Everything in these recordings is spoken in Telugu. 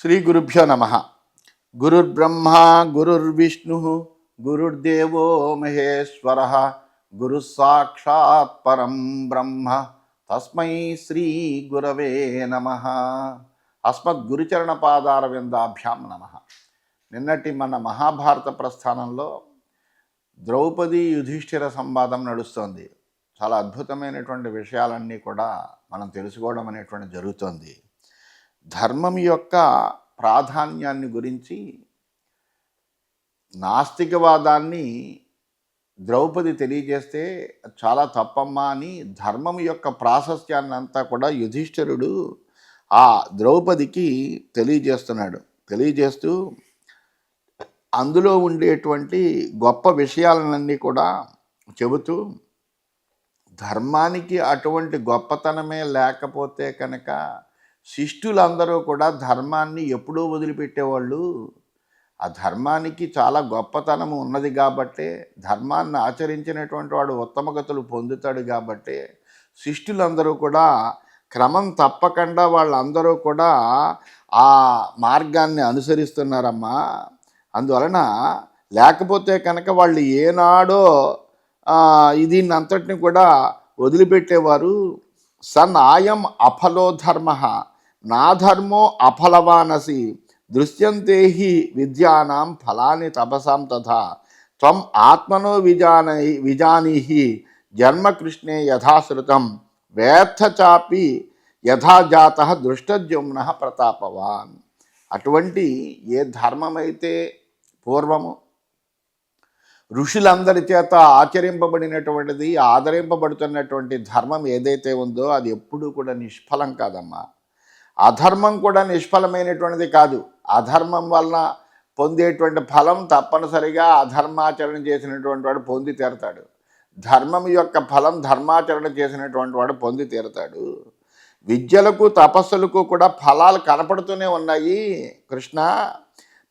శ్రీ గురుభ్యో నమ. గురుర్బ్రహ్మ గురుర్విష్ణు గురుర్దేవో మహేశ్వర గురు సాక్షాత్ పరం బ్రహ్మ తస్మై శ్రీ గురవే నమ. అస్మద్గురుచరణ పాదార విందాభ్యాం నమ. నిన్నటి మన మహాభారత ప్రస్థానంలో ద్రౌపది యుధిష్ఠిర సంవాదం నడుస్తోంది. చాలా అద్భుతమైనటువంటి విషయాలన్నీ కూడా మనం తెలుసుకోవడం అనేటువంటి జరుగుతోంది. ధర్మం యొక్క ప్రాధాన్యాన్ని గురించి, నాస్తికవాదాన్ని ద్రౌపది తెలియజేస్తే చాలా తప్పమ్మా అని ధర్మం యొక్క ప్రాశస్త్యాన్ని అంతా కూడా యుధిష్ఠిరుడు ఆ ద్రౌపదికి తెలియజేస్తూ అందులో ఉండేటువంటి గొప్ప విషయాలన్నీ కూడా చెబుతూ, ధర్మానికి అటువంటి గొప్పతనమే లేకపోతే కనుక శిష్టులందరూ కూడా ధర్మాన్ని ఎప్పుడూ వదిలిపెట్టేవాళ్ళు. ఆ ధర్మానికి చాలా గొప్పతనము ఉన్నది కాబట్టే, ధర్మాన్ని ఆచరించినటువంటి వాడు ఉత్తమగతులు పొందుతాడు కాబట్టే శిష్టులందరూ కూడా క్రమం తప్పకుండా వాళ్ళందరూ కూడా ఆ మార్గాన్ని అనుసరిస్తున్నారమ్మా. అందువలన లేకపోతే కనుక వాళ్ళు ఏనాడో దీన్ని అంతటిని కూడా వదిలిపెట్టేవారు. సన్ ఆయం అఫలో ధర్మ నా ధర్మో అఫలవానసి దృశ్యంతే హి విద్యానాం ఫలాని తపసాం తథా త్వం ఆత్మనో విజానీహి జన్మకృష్ణే యథాశ్రుతం వేత్థ చాపి యథాజాత దృష్టద్యుమ్న ప్రతాపవాన్. అటువంటి ఏ ధర్మమైతే పూర్వము ఋషులందరి చేత ఆచరింపబడినటువంటిది, ఆదరింపబడుతున్నటువంటి ధర్మం ఏదైతే ఉందో అది ఎప్పుడూ కూడా నిష్ఫలం కాదమ్మా. అధర్మం కూడా నిష్ఫలమైనటువంటిది కాదు. అధర్మం వలన పొందేటువంటి ఫలం తప్పనిసరిగా అధర్మాచరణ చేసినటువంటి వాడు పొంది తీరతాడు. ధర్మం యొక్క ఫలం ధర్మాచరణ చేసినటువంటి వాడు పొంది తీరతాడు. విద్యలకు తపస్సులకు కూడా ఫలాలు కనపడుతూనే ఉన్నాయి. కృష్ణ,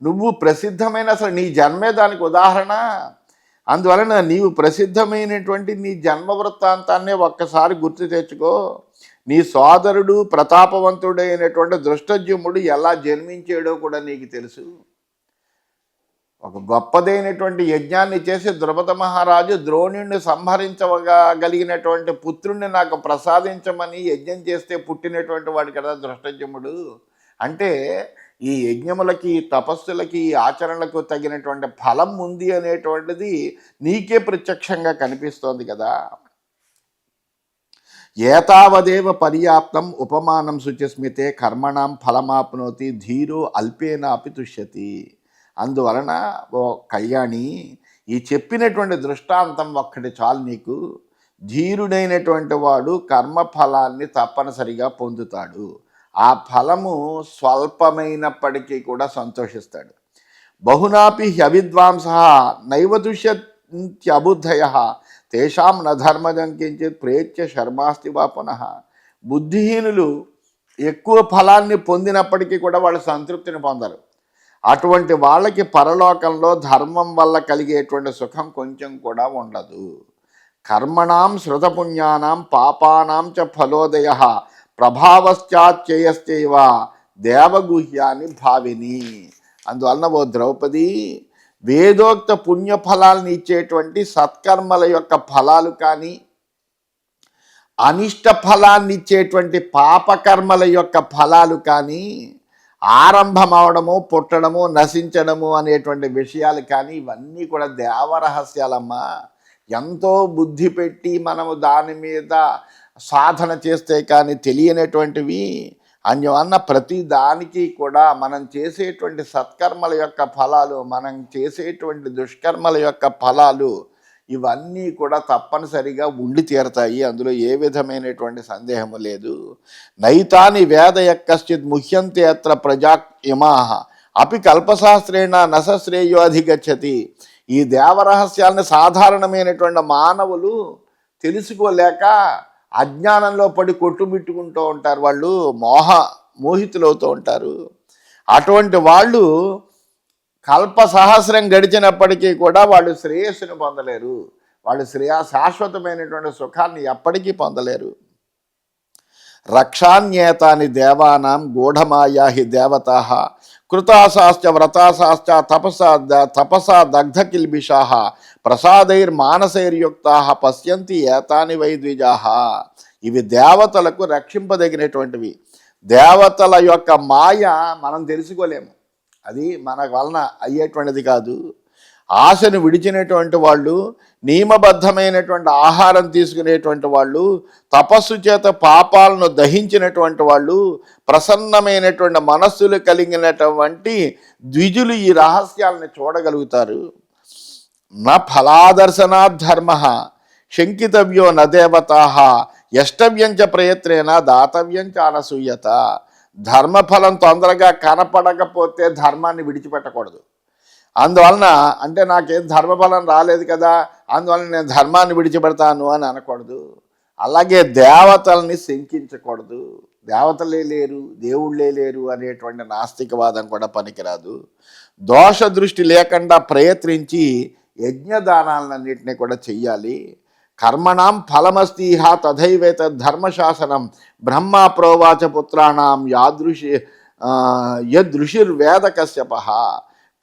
నువ్వు ప్రసిద్ధమైన, అసలు నీ జన్మే దానికి ఉదాహరణ. అందువలన నీవు ప్రసిద్ధమైనటువంటి నీ జన్మ వృత్తాంతాన్నే ఒక్కసారి గుర్తు తెచ్చుకో. నీ సోదరుడు ప్రతాపవంతుడైనటువంటి దృష్టజ్యుమ్నుడు ఎలా జన్మించాడో కూడా నీకు తెలుసు. ఒక గొప్పదైనటువంటి యజ్ఞాన్ని చేసి ద్రుపద మహారాజు ద్రోణుడిని సంహరించగలిగినటువంటి పుత్రుణ్ణి నాకు ప్రసాదించమని యజ్ఞం చేస్తే పుట్టినటువంటి వాడు కదా దృష్టజ్యుమ్నుడు. అంటే ఈ యజ్ఞములకి, తపస్సులకి, ఆచరణలకు తగినటువంటి ఫలం ఉంది అనేటువంటిది నీకే ప్రత్యక్షంగా కనిపిస్తోంది కదా. ఏతావదేవ పర్యాప్తం ఉపమానం శుచిస్మితే కర్మణాం ఫలమాప్నోతి ధీరో అల్పేనాపి తుష్యతి. అందువలన ఓ కళ్యాణి, ఈ చెప్పినటువంటి దృష్టాంతం ఒక్కటి చాలు నీకు. ధీరుడైనటువంటి వాడు కర్మఫలాన్ని తప్పనిసరిగా పొందుతాడు. ఆ ఫలము స్వల్పమైనప్పటికీ కూడా సంతోషిస్తాడు. బహునాపి హ్యవిద్వాంస నైవ దుష్యంత్యబుద్ధయ తేషాం నధర్మజం కించిత్ ప్రేత్య శర్మాస్తి వా పునః. బుద్ధిహీనులు ఎక్కువ ఫలాన్ని పొందినప్పటికీ కూడా వాళ్ళు సంతృప్తిని పొందరు. అటువంటి వాళ్ళకి పరలోకంలో ధర్మం వల్ల కలిగేటువంటి సుఖం కొంచెం కూడా ఉండదు. కర్మణాం శృతపుణ్యానాం పాపానాం చ ఫలోదయ ప్రభావశ్చాచ్చేయశ్చైవ దేవగుహ్యాన్ని భావిని. అందువలన ఓ ద్రౌపది, వేదోక్త పుణ్యఫలాలను ఇచ్చేటువంటి సత్కర్మల యొక్క ఫలాలు కానీ, అనిష్ట ఫలాన్ని ఇచ్చేటువంటి పాపకర్మల యొక్క ఫలాలు కానీ, ఆరంభం అవడము, పుట్టడము, నశించడము అనేటువంటి విషయాలు కానీ, ఇవన్నీ కూడా దేవరహస్యాలమ్మా. ఎంతో బుద్ధి పెట్టి మనము దాని మీద సాధన చేస్తే కానీ తెలియనటువంటివి. అన్యవన్న ప్రతి దానికి కూడా మనం చేసేటువంటి సత్కర్మల యొక్క ఫలాలు, మనం చేసేటువంటి దుష్కర్మల యొక్క ఫలాలు, ఇవన్నీ కూడా తప్పనిసరిగా ఉండి తీరతాయి. అందులో ఏ విధమైనటువంటి సందేహము లేదు. నైతాని వేద యక్కశ్చిత్ ముహ్యంతే అత్ర ప్రజా ఇమాహ అపి కల్పశాస్త్రేణ నశ్రేయో అధిగచ్చతి. ఈ దేవరహస్యాలను సాధారణమైనటువంటి మానవులు తెలుసుకోలేక అజ్ఞానంలో పడి కొట్టుమిట్టుకుంటూ ఉంటారు. వాళ్ళు మోహితులవుతూ ఉంటారు. అటువంటి వాళ్ళు కల్ప సహస్రం గడిచినప్పటికీ కూడా వాళ్ళు శ్రేయస్సును పొందలేరు. వాళ్ళు శాశ్వతమైనటువంటి సుఖాన్ని ఎప్పటికీ పొందలేరు. రక్షాన్యేతాని దేవానాం గూఢమాయా హి దేవతాః కృతాసాశ్చ వ్రతాసాశ్చ తపసా దగ్ధకిల్బిషాః ప్రసాదైర్మానసైర్యుక్తాః పశ్యంతి ఏతాని వై ద్విజాః. ఇవి దేవతలకు రక్షింపదగినటువంటివి. దేవతల యొక్క మాయ మనం తెలుసుకోలేము, అది మన వలన అయ్యేటువంటిది కాదు. ఆశను విడిచినటువంటి వాళ్ళు, నియమబద్ధమైనటువంటి ఆహారం తీసుకునేటువంటి వాళ్ళు, తపస్సు చేత పాపాలను దహించినటువంటి వాళ్ళు, ప్రసన్నమైనటువంటి మనస్సులు కలిగినటువంటి ద్విజులు ఈ రహస్యాలను చూడగలుగుతారు. నా ఫలాదర్శనాత్ ధర్మ శంకితవ్యో న దేవతాః యష్టవ్యం చ ప్రయత్నేన దాతవ్యం చ అనసూయత. ధర్మఫలం తొందరగా కనపడకపోతే ధర్మాన్ని విడిచిపెట్టకూడదు. అందువలన అంటే నాకేం ధర్మఫలం రాలేదు కదా, అందువలన నేను ధర్మాన్ని విడిచిపెడతాను అని అనకూడదు. అలాగే దేవతల్ని శంకించకూడదు. దేవతలే లేరు, దేవుళ్ళే లేరు అనేటువంటి నాస్తికవాదం కూడా పనికిరాదు. దోష దృష్టి లేకుండా ప్రయత్నించి యజ్ఞదానాలన్నింటినీ కూడా చెయ్యాలి. కర్మణాం ఫలమస్తీహ తథైవేత ధర్మశాసనం బ్రహ్మ ప్రోవాచ పుత్రాణం యదృషిర్వేద కశ్యప.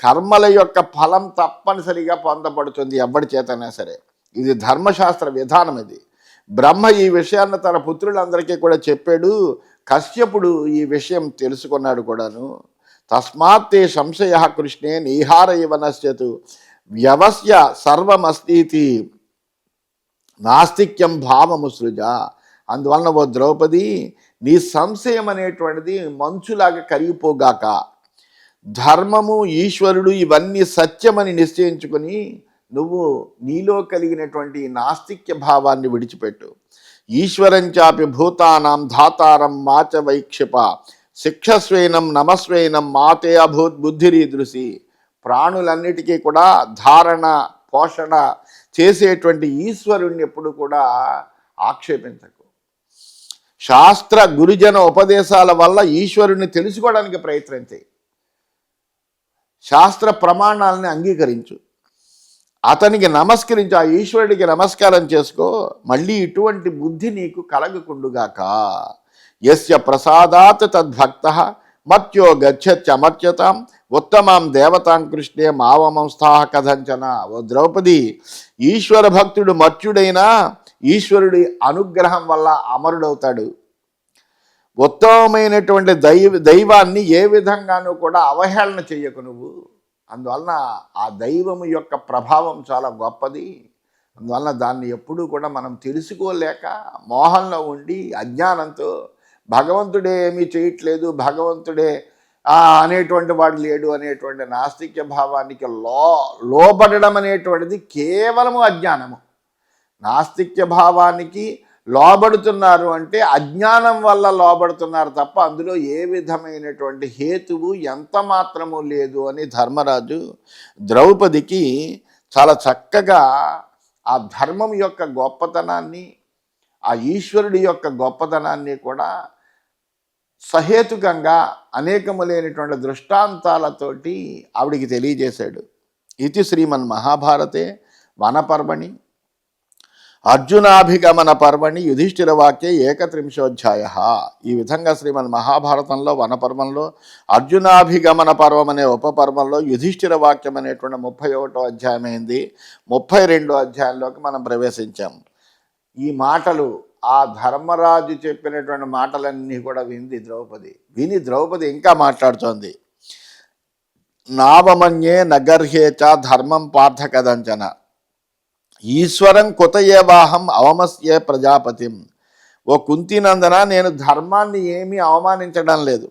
కర్మల యొక్క ఫలం తప్పనిసరిగా పొందబడుతుంది ఎవరి చేతనే సరే. ఇది ధర్మశాస్త్ర విధానం. ఇది బ్రహ్మ ఈ విషయాన్ని తన పుత్రులందరికీ కూడా చెప్పాడు. కశ్యపుడు ఈ విషయం తెలుసుకున్నాడు కూడాను. తస్మాత్తే సంశయ కృష్ణే నీహార ఇవ నశ్యతు వ్యవస్య సర్వమస్తీతి నాస్తిక్యం భావము సృజ. అందువలన ఓ ద్రౌపది, నీ సంశయం అనేటువంటిది మంచులాగా కరిగిపోగాక. ధర్మము, ఈశ్వరుడు ఇవన్నీ సత్యమని నిశ్చయించుకొని నువ్వు నీలో కలిగినటువంటి నాస్తిక్య భావాన్ని విడిచిపెట్టు. ఈశ్వరంచాపి భూతానాం ధాతారం మాచ వైక్షిప శిక్షస్వైనం నమస్వైనం మాతే అభూత్ బుద్ధిరీదృశి. ప్రాణులన్నిటికీ కూడా ధారణ పోషణ చేసేటువంటి ఈశ్వరుణ్ణి ఎప్పుడు కూడా ఆక్షేపించకు. శాస్త్ర గురుజన ఉపదేశాల వల్ల ఈశ్వరుణ్ణి తెలుసుకోవడానికి ప్రయత్నం చేయి. శాస్త్ర ప్రమాణాలని అంగీకరించు, అతనికి నమస్కరించు, ఆ ఈశ్వరుడికి నమస్కారం చేసుకో. మళ్ళీ ఇటువంటి బుద్ధి నీకు కలగకుండుగాక. యస్య ప్రసాదాత్ తద్భక్తః మత్యో గచ్చత్యమర్చ్యతాం ఉత్తమాం దేవతాం కృష్ణే మావమంస్థాః కథంచన. ఓ ద్రౌపది, ఈశ్వర భక్తుడు మర్త్యుడైనా ఈశ్వరుడి అనుగ్రహం వల్ల అమరుడవుతాడు. ఉత్తమమైనటువంటి దైవాన్ని ఏ విధంగానూ కూడా అవహేళన చెయ్యకు నువ్వు. అందువలన ఆ దైవము యొక్క ప్రభావం చాలా గొప్పది. అందువలన దాన్ని ఎప్పుడూ కూడా మనం తెలుసుకోలేక మోహంలో ఉండి అజ్ఞానంతో భగవంతుడే ఏమీ చేయట్లేదు, భగవంతుడే అనేటువంటి వాడు లేడు అనేటువంటి నాస్తిక్య భావానికి లోబడడం అనేటువంటిది కేవలము అజ్ఞానము. నాస్తిక్య భావానికి లోబడుతున్నారు అంటే అజ్ఞానం వల్ల లోబడుతున్నారు తప్ప అందులో ఏ విధమైనటువంటి హేతువు ఎంత మాత్రము లేదు అని ధర్మరాజు ద్రౌపదికి చాలా చక్కగా ఆ ధర్మం యొక్క గొప్పతనాన్ని, ఆ ఈశ్వరుడి యొక్క గొప్పతనాన్ని కూడా సహేతుకంగా అనేకములైనటువంటి దృష్టాంతాలతోటి ఆవిడికి తెలియజేశాడు. ఇది శ్రీమన్ మహాభారతే వనపర్వణి అర్జునాభిగమన పర్వణి యుధిష్ఠిర వాక్యే 31 ఈ విధంగా శ్రీమన్ మహాభారతంలో వనపర్వంలో అర్జునాభిగమన పర్వం అనే ఉపపర్వంలో యుధిష్ఠిర వాక్యం అనేటువంటి 31వ అధ్యాయం అయింది. 32వ అధ్యాయంలోకి మనం ప్రవేశించాం. ఈ మాటలు ఆ ధర్మరాజు చెప్పినటువంటి మాటలన్నీ కూడా విని ద్రౌపది ఇంకా మాట్లాడుతోంది. నావమన్యే నగర్హేచ ధర్మం పార్థ కదంచన ఈశ్వరం కుతయేవాహం అవమస్యే ప్రజాపతిం. ఓ కుంతినందన, నేను ధర్మాన్ని ఏమీ అవమానించడం లేదు,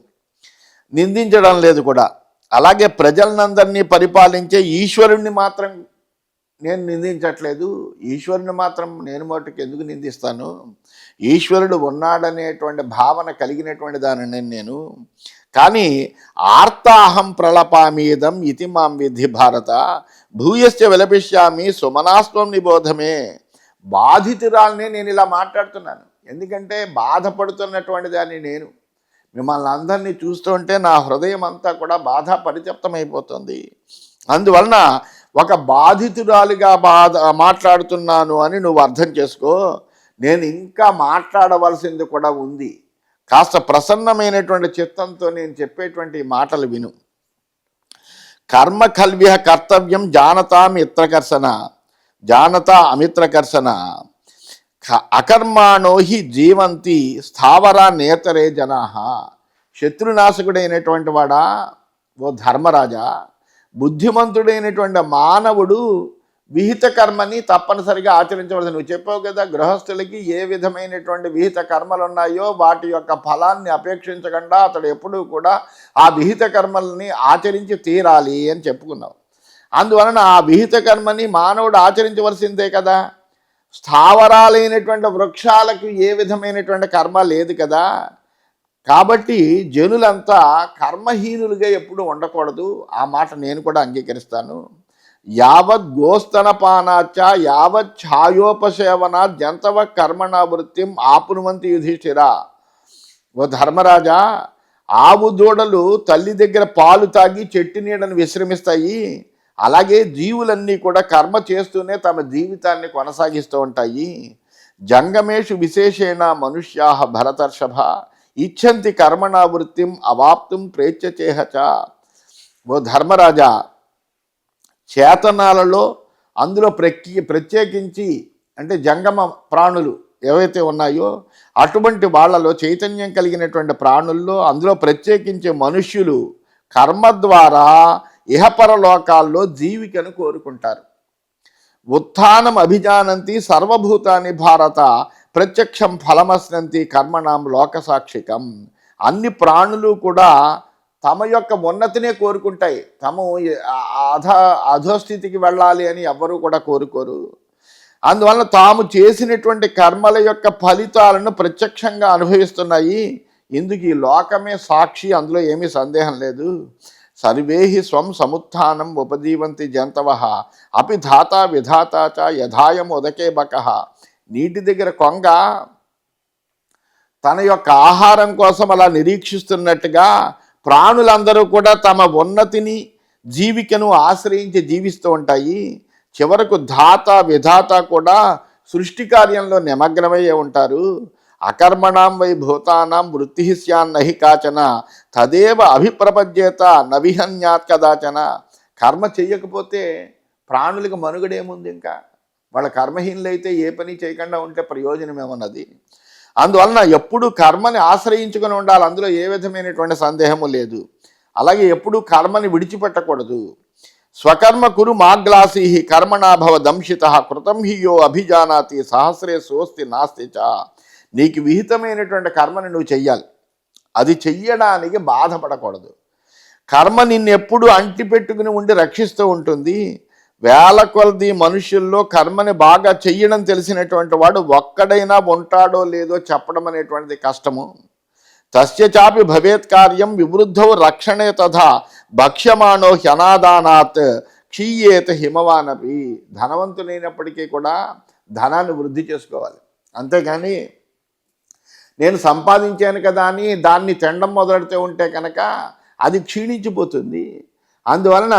నిందించడం లేదు కూడా. అలాగే ప్రజలందరినీ పరిపాలించే ఈశ్వరుణ్ణి మాత్రం నేను నిందించట్లేదు. ఈశ్వరుని మాత్రం నేను మటుకు ఎందుకు నిందిస్తాను? ఈశ్వరుడు ఉన్నాడనేటువంటి భావన కలిగినటువంటి దానిని నేను. కానీ ఆర్తాహం ప్రళపామీదం ఇతి మాం విధి భారత భూయశ్చ విలపిష్యామి సుమనాస్వం నిబోధమే. బాధితురాల్ని నేను ఇలా మాట్లాడుతున్నాను, ఎందుకంటే బాధపడుతున్నటువంటి దాన్ని నేను. మిమ్మల్ని అందరినీ చూస్తుంటే నా హృదయం అంతా కూడా బాధ పరితప్తమైపోతుంది. అందువలన ఒక బాధితురాలిగా మాట్లాడుతున్నాను అని నువ్వు అర్థం చేసుకో. నేను ఇంకా మాట్లాడవలసింది కూడా ఉంది. కాస్త ప్రసన్నమైనటువంటి చిత్తంతో నేను చెప్పేటువంటి మాటలు విను. కర్మ కల్వ్య కర్తవ్యం జానత అమిత్రకర్షణ అకర్మాణో హి జీవంతి స్థావర నేతరే జనా. శత్రునాశకుడైనటువంటి వాడా ఓ ధర్మరాజా, బుద్ధిమంతుడైనటువంటి మానవుడు విహిత కర్మని తప్పనిసరిగా ఆచరించవలసి. నువ్వు చెప్పావు కదా, గృహస్థులకి ఏ విధమైనటువంటి విహిత కర్మలు ఉన్నాయో వాటి యొక్క ఫలాన్ని అపేక్షించకుండా అతడు ఎప్పుడూ కూడా ఆ విహిత కర్మల్ని ఆచరించి తీరాలి అని చెప్పుకున్నావు. అందువలన ఆ విహిత కర్మని మానవుడు ఆచరించవలసిందే కదా. స్థావరాలైనటువంటి వృక్షాలకు ఏ విధమైనటువంటి కర్మ లేదు కదా. కాబట్టి జనులంతా కర్మహీనులుగా ఎప్పుడు ఉండకూడదు. ఆ మాట నేను కూడా అంగీకరిస్తాను. యావత్ గోస్తనపానాచ యావత్ ఛాయోపసేవనా జంతవ కర్మణ వృత్తిం ఆపునువంతి యుధిష్ఠిరా. ఓ ధర్మరాజా, ఆవు దూడలు తల్లి దగ్గర పాలు తాగి చెట్టు నీడను విశ్రమిస్తాయి. అలాగే జీవులన్నీ కూడా కర్మ చేస్తూనే తమ జీవితాన్ని కొనసాగిస్తూ ఉంటాయి. జంగమేషు విశేషేణ మనుష్యా భరతర్షభ ఇచ్చంతి కర్మణా వృత్తిం అవాప్తుం ప్రేచ్యచేహచ. ఓ ధర్మరాజా, చేతనాలలో అందులో ప్రత్యేకించి అంటే జంగమ ప్రాణులు ఏవైతే ఉన్నాయో అటువంటి వాళ్ళలో చైతన్యం కలిగినటువంటి ప్రాణుల్లో అందులో ప్రత్యేకించే మనుష్యులు కర్మ ద్వారా ఇహపరలోకాల్లో జీవికను కోరుకుంటారు. ఉత్థానం అభిజానంతి సర్వభూతాన్ని భారత ప్రత్యక్షం ఫలమస్నంతి కర్మణం లోకసాక్షికం. అన్ని ప్రాణులు కూడా తమ యొక్క ఉన్నతినే కోరుకుంటాయి. అధోస్థితికి వెళ్ళాలి అని ఎవ్వరూ కూడా కోరుకోరు. అందువలన తాము చేసినటువంటి కర్మల యొక్క ఫలితాలను ప్రత్యక్షంగా అనుభవిస్తున్నాయి. ఇందుకు ఈ లోకమే సాక్షి, అందులో ఏమీ సందేహం లేదు. సర్వేహి స్వం సముత్థానం ఉపజీవంతి జంతవ అపి ధాత విధాత చ యథాయం ఉదకే బక. నీటి దగ్గర కొంగ తన యొక్క ఆహారం కోసం అలా నిరీక్షిస్తున్నట్టుగా ప్రాణులందరూ కూడా తమ ఉన్నతిని జీవికను ఆశ్రయించి జీవిస్తూ ఉంటాయి. చివరకు ధాత విధాత కూడా సృష్టి కార్యంలో నిమగ్నమయ్యే ఉంటారు. అకర్మణాం వై భూతానాం వృత్తి స్యాన్నహి కాచన తదేవ అభిప్రపద్యేత నవిహన్యాత్ కదాచన. కర్మ చెయ్యకపోతే ప్రాణులకు మనుగడేముంది? ఇంకా వాళ్ళ కర్మహీనులైతే ఏ పని చేయకుండా ఉంటే ప్రయోజనం ఏమన్నది? అందువలన ఎప్పుడు కర్మని ఆశ్రయించుకొని ఉండాలి, అందులో ఏ విధమైనటువంటి సందేహము లేదు. అలాగే ఎప్పుడు కర్మని విడిచిపెట్టకూడదు. స్వకర్మ కురు మాగ్లాసీ కర్మణాభవ దంశిత కృతం హి యో అభిజానాతి సహస్రే సోస్తి నాస్తి చ. నీకు విహితమైనటువంటి కర్మని నువ్వు చెయ్యాలి, అది చెయ్యడానికి బాధపడకూడదు. కర్మ నిన్నెప్పుడు అంటిపెట్టుకుని ఉండి రక్షిస్తూ ఉంటుంది. వేల కొలది మనుషుల్లో కర్మని బాగా చెయ్యడం తెలిసినటువంటి వాడు ఒక్కడైనా ఉంటాడో లేదో చెప్పడం అనేటువంటిది కష్టము. తస్య చాపి భవేత్ కార్యం వివృద్ధౌ రక్షణే తథా భక్ష్యమాణో హ్యనాదానాత్ క్షీయేత హిమవానపి. ధనవంతులైనప్పటికీ కూడా ధనాన్ని వృద్ధి చేసుకోవాలి, అంతేగాని నేను సంపాదించాను కదా అని దాన్ని తినడం మొదలెడుతూ ఉంటే కనుక అది క్షీణించిపోతుంది. అందువలన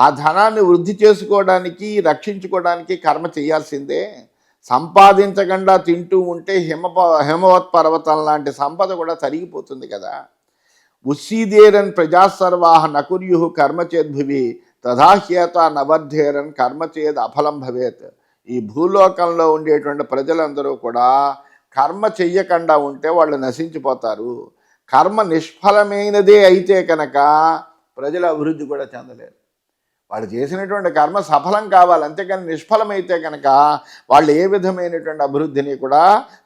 ఆ ధనాన్ని వృద్ధి చేసుకోవడానికి రక్షించుకోవడానికి కర్మ చేయాల్సిందే. సంపాదించకుండా తింటూ ఉంటే హిమవత్ పర్వతం లాంటి సంపద కూడా తరిగిపోతుంది కదా. ఉస్సీదేరన్ ప్రజాసర్వాహ నకుర్యు కర్మచేద్భువి తథాహ్యేత నవర్ధేరన్ కర్మచేద్ అఫలం భవేత్. ఈ భూలోకంలో ఉండేటువంటి ప్రజలందరూ కూడా కర్మ చెయ్యకుండా ఉంటే వాళ్ళు నశించిపోతారు. కర్మ నిష్ఫలమైనదే అయితే కనుక ప్రజల అభివృద్ధి కూడా చెందలేరు. వాళ్ళు చేసినటువంటి కర్మ సఫలం కావాలి, అంతేకాని నిష్ఫలమైతే కనుక వాళ్ళు ఏ విధమైనటువంటి అభివృద్ధిని కూడా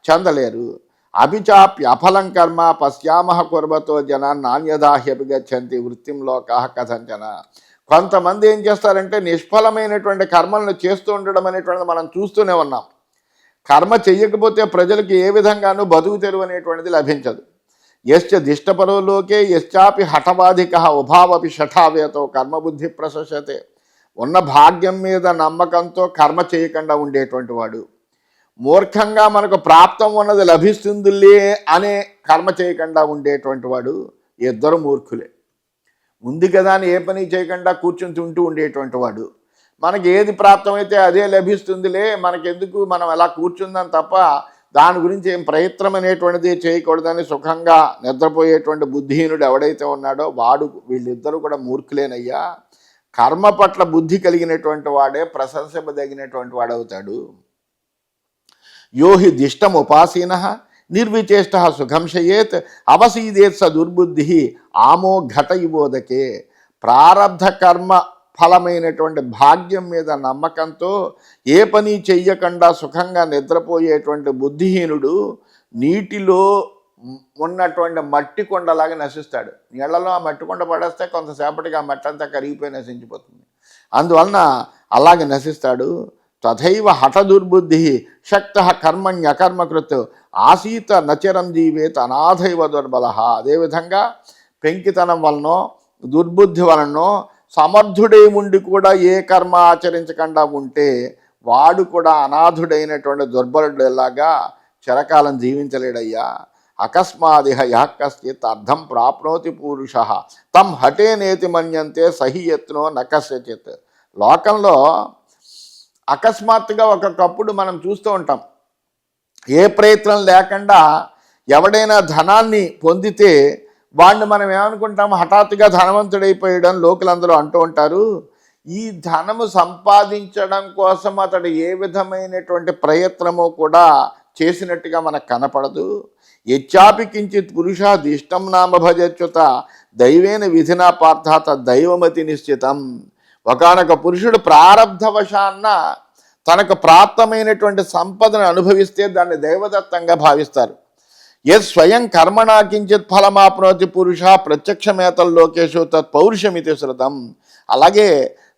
చెందలేరు. అభిచాప్య అఫలం కర్మ పశ్యామహ కుర్వతో జనాన్ని నాణ్యదాహ్యపి గచ్చంతి వృత్తింలోకా కథంచన. కొంతమంది ఏం చేస్తారంటే నిష్ఫలమైనటువంటి కర్మలను చేస్తూ ఉండడం అనేటువంటిది మనం చూస్తూనే ఉన్నాం. కర్మ చెయ్యకపోతే ప్రజలకు ఏ విధంగానూ బతుకు తెరువు అనేటువంటిది లభించదు. యశ్చ దిష్టపరో లోకే యశ్చాపి హఠవాధిక ఉభావపి షఠావేతో కర్మబుద్ధి ప్రశస్యతే. ఉన్న భాగ్యం మీద నమ్మకంతో కర్మ చేయకుండా ఉండేటువంటి వాడు, మూర్ఖంగా మనకు ప్రాప్తం ఉన్నది లభిస్తుందిలే అనే కర్మ చేయకుండా ఉండేటువంటి వాడు, ఇద్దరు మూర్ఖులే. ఉంది కదా అని ఏ పని చేయకుండా కూర్చుని తింటూ ఉండేటువంటి వాడు, మనకి ఏది ప్రాప్తమైతే అదే లభిస్తుందిలే మనకెందుకు మనం అలా కూర్చుందాం తప్ప దాని గురించి ఏం ప్రయత్నం అనేటువంటిది చేయకూడదని సుఖంగా నిద్రపోయేటువంటి బుద్ధిహీనుడు ఎవడైతే ఉన్నాడో వీళ్ళిద్దరూ కూడా మూర్ఖులేనయ్యా. కర్మ పట్ల బుద్ధి కలిగినటువంటి వాడే ప్రశంసింపదగినటువంటి వాడవుతాడు. యోహి దిష్టం ఉపాసీన నిర్విచేష్ట సుఖం శయేత్ అవసీదేత్ స దుర్బుద్ధి ఆమో ఘట ఇవోదకే. ప్రారబ్ధ కర్మ ఫలమైనటువంటి భాగ్యం మీద నమ్మకంతో ఏ పని చెయ్యకుండా సుఖంగా నిద్రపోయేటువంటి బుద్ధిహీనుడు నీటిలో ఉన్నటువంటి మట్టి కొండలాగా నశిస్తాడు. నీళ్లలో ఆ మట్టి కొండ పడేస్తే కొంతసేపటికి ఆ మట్టి అంతా కరిగిపోయి నశించిపోతుంది. అందువలన అలాగే నశిస్తాడు. తథైవ హఠ దుర్బుద్ధి శక్త కర్మణ్యకర్మకృత్ ఆసీత నచరం జీవేత్ అనాథైవ దుర్బల. అదేవిధంగా పెంకితనం వలనో దుర్బుద్ధి వలనో సమర్థుడై ఉండి కూడా ఏ కర్మ ఆచరించకుండా ఉంటే వాడు కూడా అనాథుడైనటువంటి దుర్బలుడిలాగా చిరకాలం జీవించలేడయ్యా. అకస్మాదిహ యః కశ్చిత్ అర్థం ప్రాప్నోతి పురుష తం హఠేనేతి మన్యంతే సహి యత్నో న కస్యచిత్. లోకంలో అకస్మాత్తుగా ఒకప్పుడు మనం చూస్తూ ఉంటాం, ఏ ప్రయత్నం లేకుండా ఎవడైనా ధనాన్ని పొందితే వాడిని మనం ఏమనుకుంటాం, హఠాత్తుగా ధనవంతుడైపోయడం లోకులందరూ అంటూ ఉంటారు. ఈ ధనము సంపాదించడం కోసం అతడు ఏ విధమైనటువంటి ప్రయత్నము కూడా చేసినట్టుగా మనకు కనపడదు. యచ్చాపి కించిత్ పురుషాదిష్టం నామ భజచ్యుత దైవేన విధినా పార్థాత దైవమతి నిశ్చితం. ఒకనొక పురుషుడు ప్రారబ్ధవశాన్న తనకు ప్రాప్తమైనటువంటి సంపదను అనుభవిస్తే దాన్ని దైవదత్తంగా భావిస్తారు. యత్ స్వయం కర్మణా కించిత్ ఫలమాప్నోతి పురుష ప్రత్యక్షమేతల్లోకేషు తత్ పౌరుషమితి శృతం. అలాగే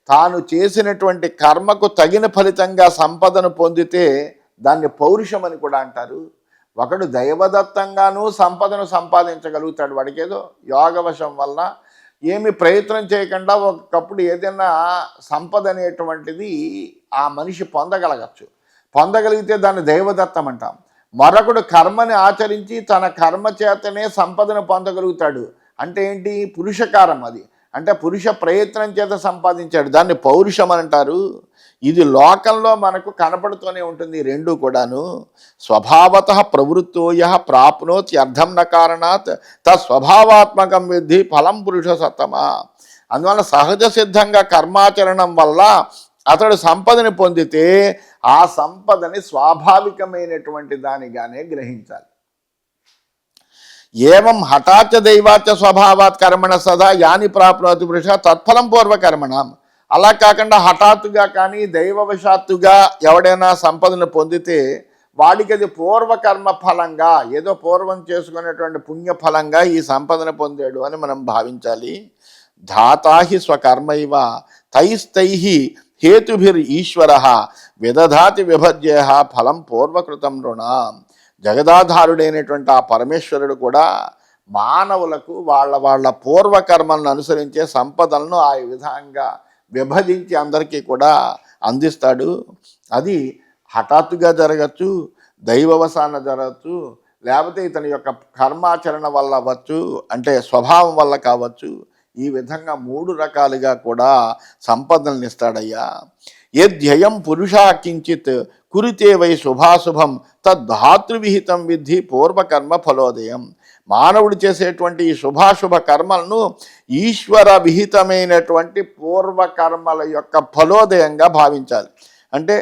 తాను చేసినటువంటి కర్మకు తగిన ఫలితంగా సంపదను పొందితే దాన్ని పౌరుషం అని కూడా అంటారు. ఒకడు దైవదత్తంగానూ సంపదను సంపాదించగలుగుతాడు. వాడికేదో యోగవశం వల్ల ఏమి ప్రయత్నం చేయకుండా ఒకప్పుడు ఏదైనా సంపద అనేటువంటిది ఆ మనిషి పొందగలిగితే దాన్ని దైవదత్తం అంటాం. మరొకడు కర్మని ఆచరించి తన కర్మ చేతనే సంపదను పొందగలుగుతాడు. అంటే ఏంటి? పురుషకారం. అది అంటే పురుష ప్రయత్నం చేత సంపాదించాడు, దాన్ని పౌరుషం అని అంటారు. ఇది లోకంలో మనకు కనపడుతూనే ఉంటుంది. రెండు కూడాను స్వభావత ప్రవృత్తో యః ప్రాప్నోతి అర్థం న కారణాత్ తస్వభావాత్మకం విద్ధి ఫలం పురుష సత్తమా. అందువల్ల సహజ సిద్ధంగా కర్మాచరణం వల్ల అతడు సంపదని పొందితే ఆ సంపదని స్వాభావికమైనటువంటి దానిగానే గ్రహించాలి. ఏవం హఠాచ దైవాచ స్వభావాత్ కర్మణ సదా యాని ప్రాప్నోతి పురుష తత్ఫలం పూర్వకర్మణం. అలా కాకుండా హఠాత్తుగా కానీ దైవవశాత్తుగా ఎవడైనా సంపదను పొందితే వాడికి అది పూర్వకర్మ ఫలంగా, ఏదో పూర్వం చేసుకునేటువంటి పుణ్యఫలంగా ఈ సంపదను పొందాడు అని మనం భావించాలి. ధాతాహి స్వకర్మైవ తైస్తైహి హేతుభిర్ ఈశ్వర విదధాతి విభజ్యేహ ఫలం పూర్వకృతం రుణం. జగదాధారుడైనటువంటి ఆ పరమేశ్వరుడు కూడా మానవులకు వాళ్ళ పూర్వకర్మలను అనుసరించే సంపదలను ఆ విధంగా విభజించి అందరికీ కూడా అందిస్తాడు. అది హఠాత్తుగా జరగచ్చు, దైవవసాన జరగచ్చు, లేకపోతే ఇతని యొక్క కర్మాచరణ వల్ల అవ్వచ్చు, అంటే స్వభావం వల్ల కావచ్చు. ఈ విధంగా మూడు రకాలుగా కూడా సంపదలను ఇస్తాడయ్యా. యద్ధ్యయం పురుషా కించిత్ కురితే వై శుభాశుభం తద్ధాతృవిహితం విద్ధి పూర్వకర్మ ఫలోదయం. మానవుడు చేసేటువంటి ఈ శుభాశుభ కర్మలను ఈశ్వర విహితమైనటువంటి పూర్వకర్మల యొక్క ఫలోదయంగా భావించాలి. అంటే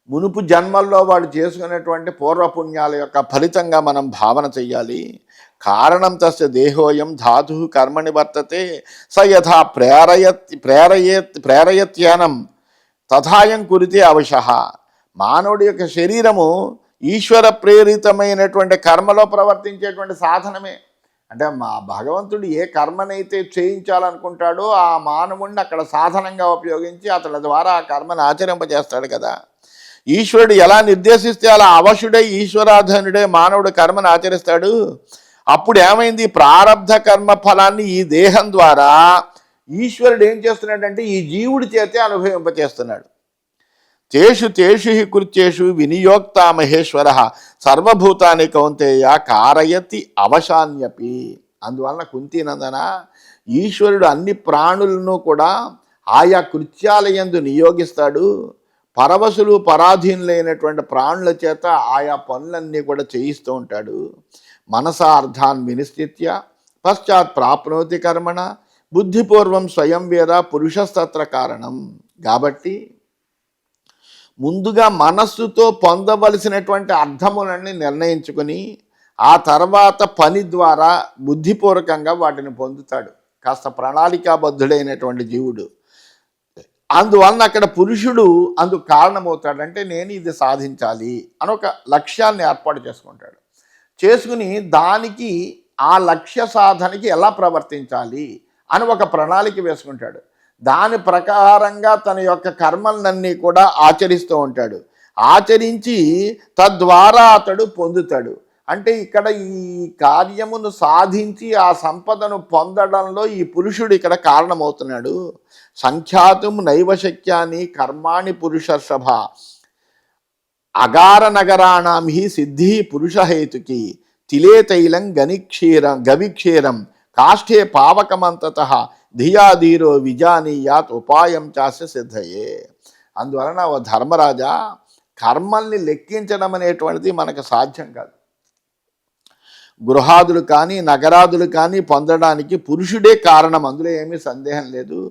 మునుపు జన్మల్లో వాడు చేసుకునేటువంటి పూర్వపుణ్యాల యొక్క ఫలితంగా మనం భావన చెయ్యాలి. కారణం తస్య దేహోయం ధాతు కర్మణి వర్తతే స యథా ప్రేరయత్యానం తథాయం కురితే అవశః. మానవుడి యొక్క శరీరము ఈశ్వర ప్రేరితమైనటువంటి కర్మలో ప్రవర్తించేటువంటి సాధనమే. అంటే మా భగవంతుడు ఏ కర్మనైతే చేయించాలనుకుంటాడో ఆ మానవుడిని అక్కడ సాధనంగా ఉపయోగించి అతడి ద్వారా ఆ కర్మను ఆచరింపజేస్తాడు కదా. ఈశ్వరుడు ఎలా నిర్దేశిస్తే అలా అవశుడై ఈశ్వరాధనుడే మానవుడు కర్మను ఆచరిస్తాడు. అప్పుడు ఏమైంది? ప్రారబ్ధ కర్మ ఫలాన్ని ఈ దేహం ద్వారా ఈశ్వరుడు ఏం చేస్తున్నాడంటే ఈ జీవుడి చేతే అనుభవింపచేస్తున్నాడు. తేషు తేషు హి కృత్యేషు వినియోక్త మహేశ్వర సర్వభూతాని కౌంతేయ కారయతి అవశాన్యపి. అందువలన కుంతీనందన ఈశ్వరుడు అన్ని ప్రాణులను కూడా ఆయా కృత్యాల యందు నియోగిస్తాడు. పరవశులు పరాధీనులైనటువంటి ప్రాణుల చేత ఆయా పనులన్నీ కూడా చేయిస్తూ ఉంటాడు. మనసార్థాన్ వినిశ్చిత్య పశ్చాత్ ప్రాప్నోతి కర్మణ బుద్ధిపూర్వం స్వయం వేద పురుషస్తత్ర కారణం. కాబట్టి ముందుగా మనస్సుతో పొందవలసినటువంటి అర్థములన్నీ నిర్ణయించుకొని ఆ తర్వాత పని ద్వారా బుద్ధిపూర్వకంగా వాటిని పొందుతాడు కాస్త ప్రణాళికాబద్ధుడైనటువంటి జీవుడు. అందువలన అక్కడ పురుషుడు అందుకు కారణమవుతాడు. అంటే నేను ఇది సాధించాలి అని ఒక లక్ష్యాన్ని ఏర్పాటు చేసుకుంటాడు. చేసుకుని దానికి ఆ లక్ష్య సాధనకి ఎలా ప్రవర్తించాలి అని ఒక ప్రణాళిక వేసుకుంటాడు. దాని ప్రకారంగా తన యొక్క కర్మలన్నీ కూడా ఆచరిస్తూ ఉంటాడు. ఆచరించి తద్వారా అతడు పొందుతాడు. అంటే ఇక్కడ ఈ కార్యమును సాధించి ఆ సంపదను పొందడంలో ఈ పురుషుడు ఇక్కడ కారణమవుతున్నాడు. సంఖ్యాతం నైవశక్యాన్ని కర్మాణి పురుషర్షభ అగార నగరాణం హి సిద్ధి పురుషహేతుకి తిలే తైలం గవిక్షీరం కాష్ఠే పావకమంతత ధియాధీరో విజానీయాత్ ఉపాయం చాస్య సిద్ధయే. అందువలన ఓ ధర్మరాజా, కర్మల్ని లెక్కించడం అనేటువంటిది మనకు సాధ్యం కాదు. గృహాదులు కానీ నగరాదులు కానీ పొందడానికి పురుషుడే కారణం, అందులో ఏమీ సందేహం లేదు.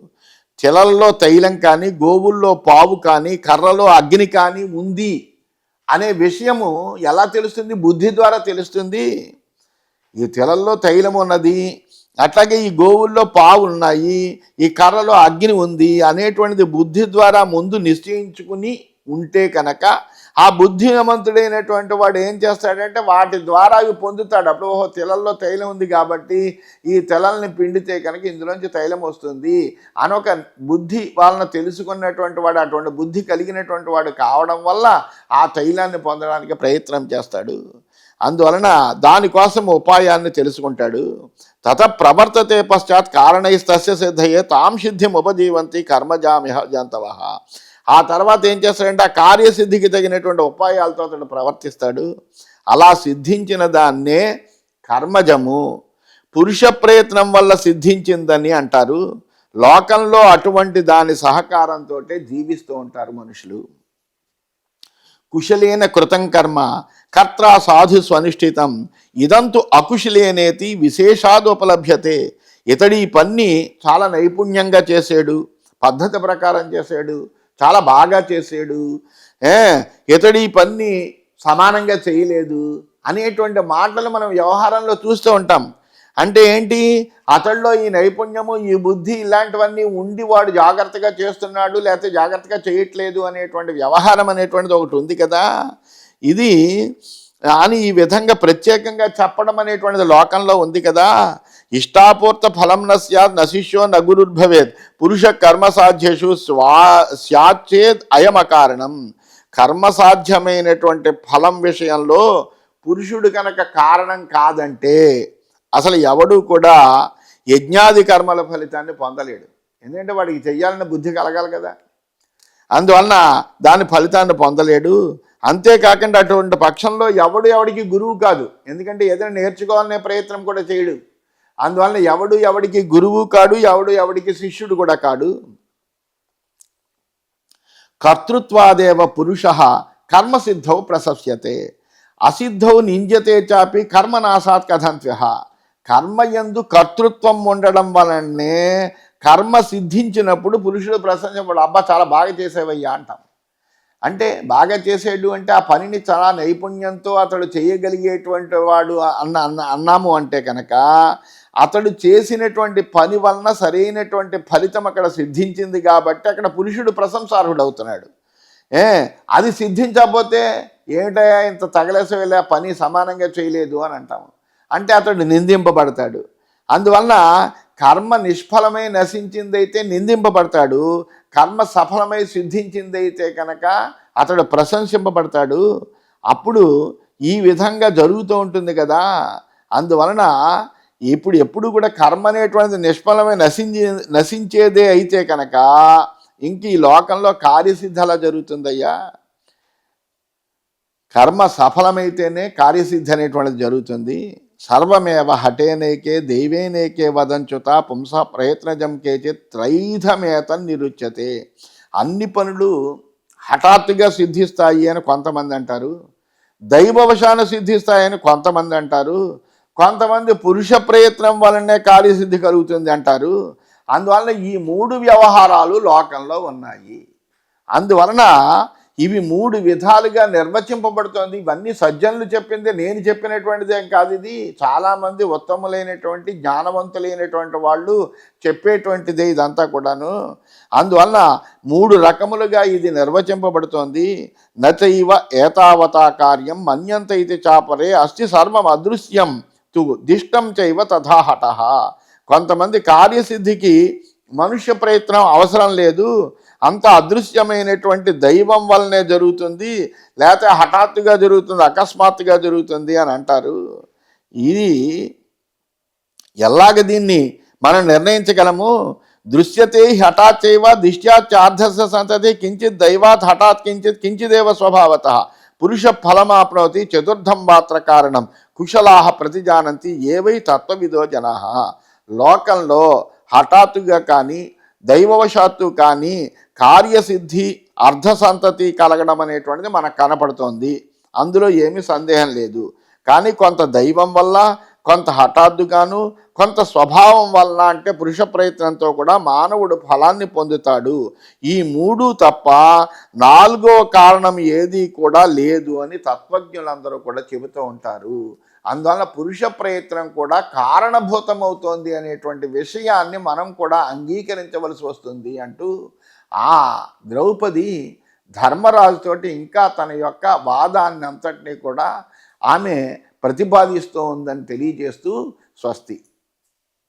చెలల్లో తైలం కానీ, గోవుల్లో పావు కానీ, కర్రలో అగ్ని కానీ ఉంది అనే విషయము ఎలా తెలుస్తుంది? బుద్ధి ద్వారా తెలుస్తుంది. ఈ తెలల్లో తైలం ఉన్నది, అట్లాగే ఈ గోవుల్లో పావు ఉన్నాయి, ఈ కర్రలో అగ్ని ఉంది అనేటువంటిది బుద్ధి ద్వారా ముందు నిశ్చయించుకుని ఉంటే కనుక ఆ బుద్ధిమంతుడైనటువంటి వాడు ఏం చేస్తాడంటే వాటి ద్వారా అవి పొందుతాడు. అప్పుడు ఓహో తెలల్లో తైలం ఉంది కాబట్టి ఈ తెలల్ని పిండితే కనుక ఇందులోంచి తైలం వస్తుంది అని ఒక బుద్ధి వాళ్ళని తెలుసుకున్నటువంటి వాడు, అటువంటి బుద్ధి కలిగినటువంటి వాడు కావడం వల్ల ఆ తైలాన్ని పొందడానికి ప్రయత్నం చేస్తాడు. అందువలన దానికోసం ఉపాయాన్ని తెలుసుకుంటాడు. తత ప్రవర్తతే పశ్చాత్ కారణైస్తస్య సిద్ధయే తాం సిద్ధిం ఉపజీవంతి కర్మజామిహ జంతవః. ఆ తర్వాత ఏం చేస్తాడంటే ఆ కార్యసిద్ధికి తగినటువంటి ఉపాయాలతో అతడు ప్రవర్తిస్తాడు. అలా సిద్ధించిన దాన్నే కర్మజము, పురుష ప్రయత్నం వల్ల సిద్ధించిందని అంటారు. లోకంలో అటువంటి దాని సహకారంతో జీవిస్తూ ఉంటారు మనుషులు. కుశలేన కృతం కర్మ కర్త సాధు స్వనిష్ఠితం ఇదంతు అకుశలేనేతి విశేషాదుపలభ్యతే. ఇతడి పన్ని చాలా నైపుణ్యంగా చేసాడు, పద్ధతి ప్రకారం చేసాడు, చాలా బాగా చేసాడు, ఇతడి పన్ని సమానంగా చేయలేదు అనేటువంటి మాటలు మనం వ్యవహారంలో చూస్తూ ఉంటాం. అంటే ఏంటి? అతడిలో ఈ నైపుణ్యము, ఈ బుద్ధి ఇలాంటివన్నీ ఉండి వాడు జాగ్రత్తగా చేస్తున్నాడు లేకపోతే జాగ్రత్తగా చేయట్లేదు అనేటువంటి వ్యవహారం అనేటువంటిది ఒకటి ఉంది కదా. ఇది అని ఈ విధంగా ప్రత్యేకంగా చెప్పడం అనేటువంటిది లోకంలో ఉంది కదా. ఇష్టాపూర్త ఫలం నశిష్యో నగురుద్భవేత్ పురుష కర్మసాధ్యేషు స్యాచ్చేద్ అయమకారణం. కర్మసాధ్యమైనటువంటి ఫలం విషయంలో పురుషుడు కనుక కారణం కాదంటే అసలు ఎవడు కూడా యజ్ఞాది కర్మల ఫలితాన్ని పొందలేడు. ఎందుకంటే వాడికి చెయ్యాలన్న బుద్ధి కలగాలి కదా. అందువలన దాని ఫలితాన్ని పొందలేడు. అంతేకాకుండా అటువంటి పక్షంలో ఎవడికి గురువు కాదు. ఎందుకంటే ఏదైనా నేర్చుకోవాలనే ప్రయత్నం కూడా చేయడు. అందువలన ఎవడికి గురువు కాడు, ఎవడికి శిష్యుడు కూడా కాడు. కర్తృత్వాదేవ పురుష కర్మసిద్ధౌ ప్రశస్యతే అసిద్ధౌ నింద్యతే చాపి కర్మనాశాత్ కథంత్య. కర్మయందు కర్తృత్వం ఉండడం వలనే కర్మ సిద్ధించినప్పుడు పురుషుడు ప్రశంసించబడు. అబ్బా చాలా బాగా చేసేవయ్యా అంటాం. అంటే బాగా చేసేడు అంటే ఆ పనిని చాలా నైపుణ్యంతో అతడు చేయగలిగేటువంటి వాడు అన్నాము అంటే కనుక అతడు చేసినటువంటి పని వలన సరైనటువంటి ఫలితం అక్కడ సిద్ధించింది కాబట్టి అక్కడ పురుషుడు ప్రశంసార్హుడు అవుతున్నాడు. అది సిద్ధించకపోతే ఏమిటయా ఇంత తగలేసి వెళ్ళే పని సమానంగా చేయలేదు అని అంటాము. అంటే అతడు నిందింపబడతాడు. అందువలన కర్మ నిష్ఫలమై నశించిందైతే నిందింపబడతాడు, కర్మ సఫలమై సిద్ధించిందైతే కనుక అతడు ప్రశంసింపబడతాడు. అప్పుడు ఈ విధంగా జరుగుతూ ఉంటుంది కదా. అందువలన ఎప్పుడు కూడా కర్మ అనేటువంటిది నిష్ఫలమై నశించేదే అయితే కనుక ఇంక ఈ లోకంలో కార్యసిద్ధి అలా జరుగుతుందయ్యా. కర్మ సఫలమైతేనే కార్యసిద్ధి అనేటువంటిది జరుగుతుంది. సర్వమేవ హఠేనేకే దైవేనేకే వదంచుత పుంస ప్రయత్నజం కేచిత్ త్రైధమేతం నిరుచ్యతే. అన్ని పనులు హఠాత్తుగా సిద్ధిస్తాయి అని కొంతమంది అంటారు, దైవవశాన సిద్ధిస్తాయని కొంతమంది అంటారు, కొంతమంది పురుష ప్రయత్నం వలనే కార్యసిద్ధి కలుగుతుంది అంటారు. అందువలన ఈ 3 వ్యవహారాలు లోకంలో ఉన్నాయి. అందువలన ఇవి 3 విధాలుగా నిర్వచింపబడుతోంది. ఇవన్నీ సజ్జనులు చెప్పింది, నేను చెప్పినటువంటిదేం కాదు. ఇది చాలామంది ఉత్తములైనటువంటి జ్ఞానవంతులైనటువంటి వాళ్ళు చెప్పేటువంటిదే ఇదంతా కూడాను. అందువలన 3 రకములుగా ఇది నిర్వచింపబడుతోంది. నచైవ ఏతావతా కార్యం మన్యంత ఇది చాపరే అస్తి సర్వం అదృశ్యం తు దిష్టం చైవ తథాహట. కొంతమంది కార్యసిద్ధికి మనుష్య ప్రయత్నం అవసరం లేదు, అంత అదృశ్యమైనటువంటి దైవం వల్లనే జరుగుతుంది, లేకపోతే హఠాత్తుగా జరుగుతుంది, అకస్మాత్తుగా జరుగుతుంది అని అంటారు. ఇది ఎలాగ దీన్ని మనం నిర్ణయించగలము? దృశ్యతే హఠాచ్చైవ దిష్ట్యాచార్ధస్య సంతతి కించిత్ దైవాత్ హఠాత్ కించిదేవ స్వభావత పురుష ఫలమాప్నోతి చతుర్థం మాత్ర కారణం కుశలాహ ప్రతిజానంతి ఏవై తత్వవిదో జనా. లోకంలో హఠాత్తుగా కానీ దైవవశాత్తు కానీ కార్యసిద్ధి అర్ధసంతతి కలగడం అనేటువంటిది మనకు కనపడుతోంది. అందులో ఏమీ సందేహం లేదు. కానీ కొంత దైవం వల్ల, కొంత హఠాత్తుగాను, కొంత స్వభావం వలన, అంటే పురుష ప్రయత్నంతో కూడా మానవుడు ఫలాన్ని పొందుతాడు. ఈ 3 తప్ప 4వ కారణం ఏది కూడా లేదు అని తత్వజ్ఞులందరూ కూడా చెబుతూ ఉంటారు. అందువలన పురుష ప్రయత్నం కూడా కారణభూతమవుతోంది అనేటువంటి విషయాన్ని మనం కూడా అంగీకరించవలసి వస్తుంది అంటూ ఆ ద్రౌపది ధర్మరాజుతోటి ఇంకా తన యొక్క వాదాన్ని అంతటినీ కూడా ఆమె ప్రతిపాదిస్తూ ఉందని తెలియజేస్తూ స్వస్తి.